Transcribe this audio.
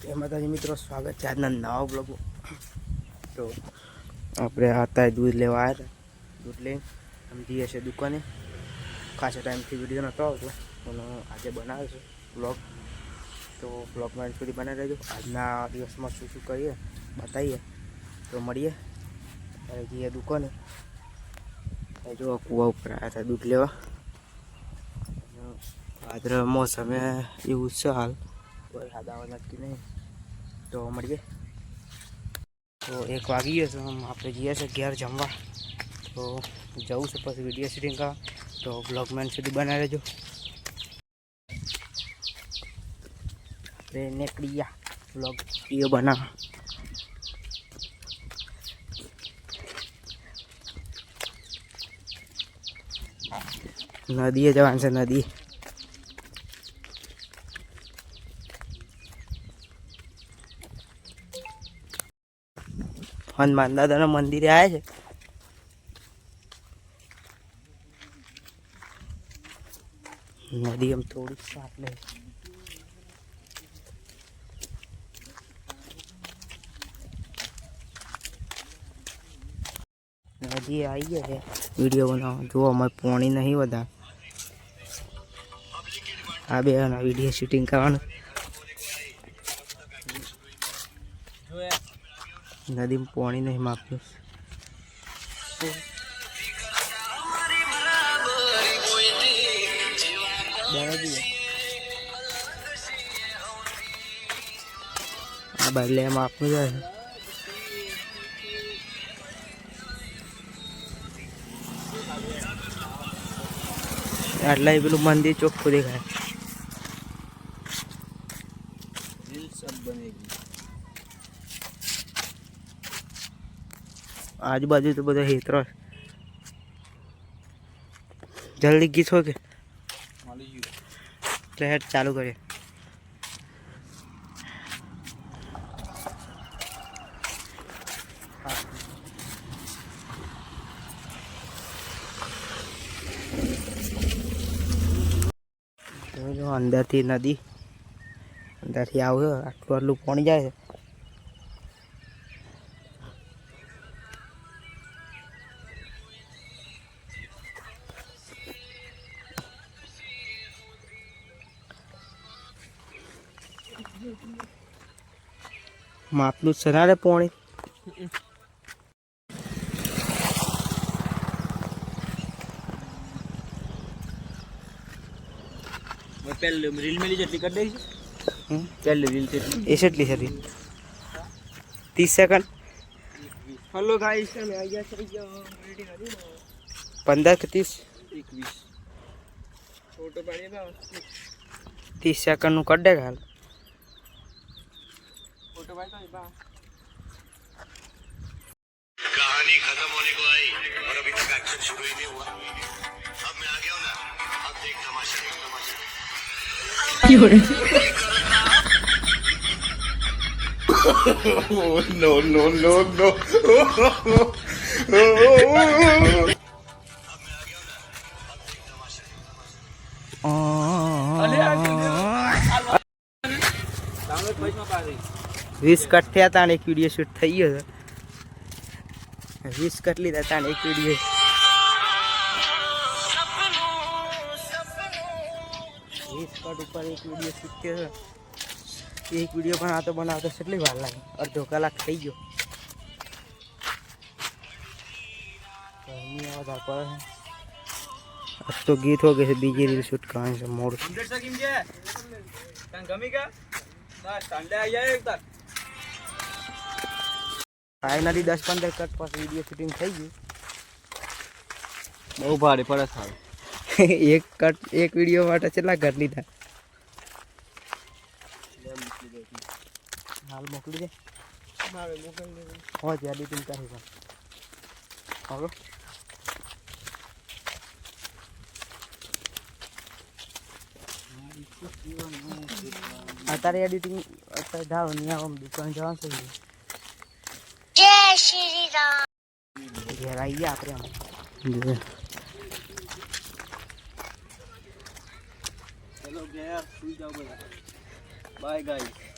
જય માતાજી મિત્રો, સ્વાગત છે આજના નવા બ્લોગમાં। તો આપણે અત્યારે દૂધ લેવા આવ્યા હતા, દૂધ લઈને અમે જઈએ છીએ દુકાને। ખાસા ટાઈમથી વિડીયો નહોતો આવતો પણ આજે બનાવે છે બ્લોગ, તો બ્લોગમાં સુધી બનાવી રહેજો। આજના દિવસમાં શું શું કરીએ બતાવીએ, તો મળીએ। ત્યારે જઈએ દુકાને। જો કૂવા ઉપર આવ્યા હતા દૂધ લેવા। ભાદ્ર મોસમે એવું છે હાલ, કોઈ સાદાવા નક્કી નહીં, તો મળીએ। તો 1 વાગી ગયો છે, આપણે જઈએ છીએ ઘેર જમવા। તો જવું છે પછી વિડીયો શૂટિંગ કરવા, તો બ્લોગમેન સુધી બનાવી રહેજો। આપણે નીકળી ગયા બ્લોગ વિડીયો બનાવવા। નદીએ જવાનું છે, નદી। હનુમાન દાદાના મંદિરે આવ્યા છે। નદી એમ થોડી સાફ નહીં, નદી આવી ગયા છે વિડીયો બનાવવા। જુઓ અમારે પાણી નહીં વધારે, આ બે વિડીયો શૂટિંગ કરવાનું। નદીમાં પાણી નહીં માપ્યું, આ બદલે એમ આપવું જાય। આટલા પેલું મંદિર ચોખ્ખું દેખાય। આજુબાજુ તો બધા હેતરો। જલ્દી ગીત હો કે હેડ ચાલુ કરીએ। અંદરથી નદી, અંદરથી આવ્યો આટલું આટલું પાણી જાય છે। માપનું છે ના રે પાણી। पहले रील में ली जल्दी कर देगी। पहले रील से एटली है 30 सेकंड। हेलो गाइस, मैं आ गया सही रेडी कर दी 15 के 30 21 फोटो पड़े बा 30 सेकंड नु कर देगा हाल। फोटो भाई तो बा कहानी खत्म होने को आई और अभी तक एक्शन शुरू ही नहीं हुआ। अब मैं आ गया हूं ना, अब देख तमाशा, देख तमाशा। No, no, no, no. Download page में पा रही 20 कट થયા તા ને એક વિડિયો શૂટ થઈ ગયો છે। 20 કટ લીધા તા ને એક વિડિયો, 20 કટ ઉપર એક વિડિયો શૂટ થયો છે। એક વિડિયો બનાવતો બનાવતો કેટલી વાર લાગી, અડધો કલાક થઈ ગયો। अब तो गीत हो गए, बीजी रील शूट कहाँ से मोड़ अंदर से किम जे तन गमी का ना स्टैंड आ जाए एक तक फाइनली 10-15 कट पास वीडियो शूटिंग થઈ ગઈ। બહુ ભારે પડે સારું। એક કટ એક વિડિયો માટે કેટલા કટ લીધા? હાલ મોકલી દે, મારે મોકલ દે હો જ એડિટિંગ કરી પણ હાલો। અત્યારે એડિટિંગ અત્યારે ધારો નહીં આમ દુકાન જવાનું છે। जय श्री राम। ઘેર આવી ગયા આપણે આમ। चलो गया सुई जाओ, बाय गाइस।